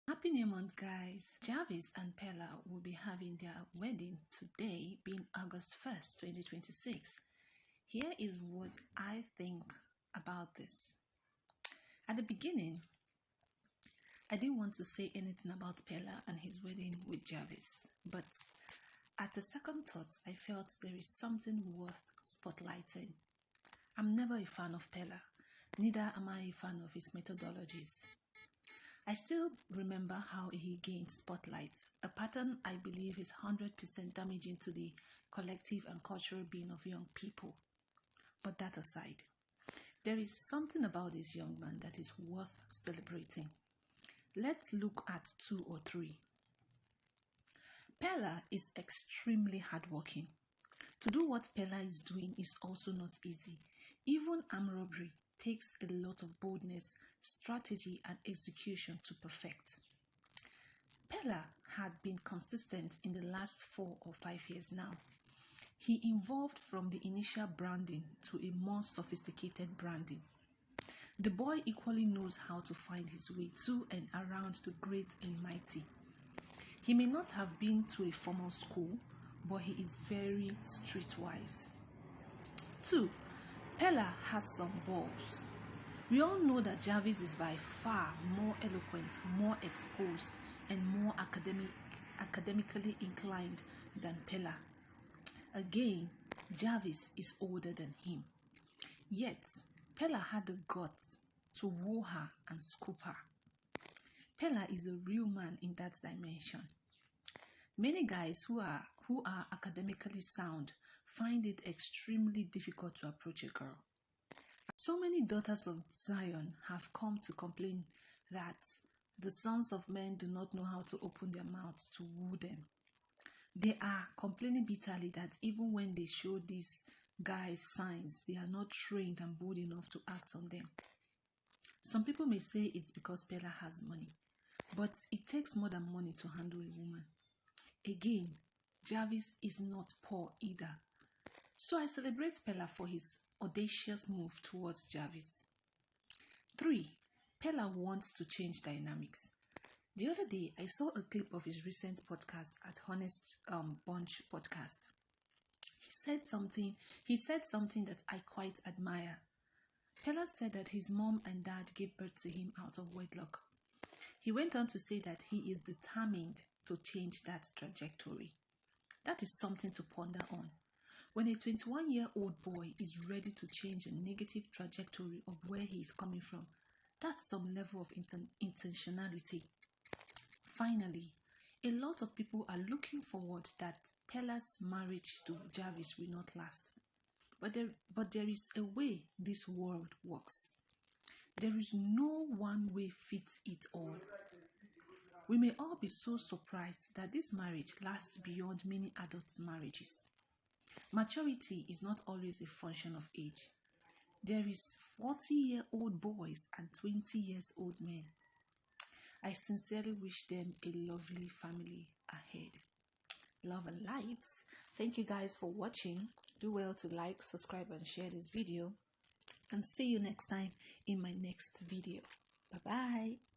Happy New Month, guys. Jarvis and Peller will be having their wedding today, being August 1st, 2026. Here is what I think about this. At the beginning, I didn't want to say anything about Peller and his wedding with Jarvis, but at a second thought, I felt there is something worth spotlighting. I'm never a fan of Peller, neither am I a fan of his methodologies. I still remember how he gained spotlight, a pattern I believe is 100% damaging to the collective and cultural being of young people. But that aside, there is something about this young man that is worth celebrating. Let's look at 2 or 3. Peller is extremely hardworking. To do what Peller is doing is also not easy. Even armed robbery takes a lot of boldness, strategy, and execution to perfect. Peller had been consistent in the last 4 or 5 years now. He evolved from the initial branding to a more sophisticated branding. The boy equally knows how to find his way to and around the great and mighty. He may not have been to a formal school, but he is very streetwise. 2. Peller has some balls. We all know that Jarvis is by far more eloquent, more exposed, and more academically inclined than Peller. Again, Jarvis is older than him. Yet, Peller had the guts to woo her and scoop her. Peller is a real man in that dimension. Many guys who are academically sound find it extremely difficult to approach a girl. So many daughters of Zion have come to complain that the sons of men do not know how to open their mouths to woo them. They are complaining bitterly that even when they show these guys signs, they are not trained and bold enough to act on them. Some people may say it's because Peller has money, but it takes more than money to handle a woman. Again, Jarvis is not poor either. So I celebrate Peller for his audacious move towards Jarvis. 3. Peller wants to change dynamics. The other day, I saw a clip of his recent podcast at Honest Bunch podcast. He said something that I quite admire. Peller said that his mom and dad gave birth to him out of wedlock. He went on to say that he is determined to change that trajectory. That is something to ponder on. When a 21-year-old boy is ready to change the negative trajectory of where he is coming from, that's some level of intentionality. Finally, a lot of people are looking forward that Peller's marriage to Jarvis will not last. But there is a way this world works. There is no one way fits it all. We may all be so surprised that this marriage lasts beyond many adult marriages. Maturity is not always a function of age. There is 40-year-old boys and 20-years-old men. I sincerely wish them a lovely family ahead. Love and lights. Thank you guys for watching. Do well to like, subscribe, and share this video. And see you next time in my next video. Bye-bye.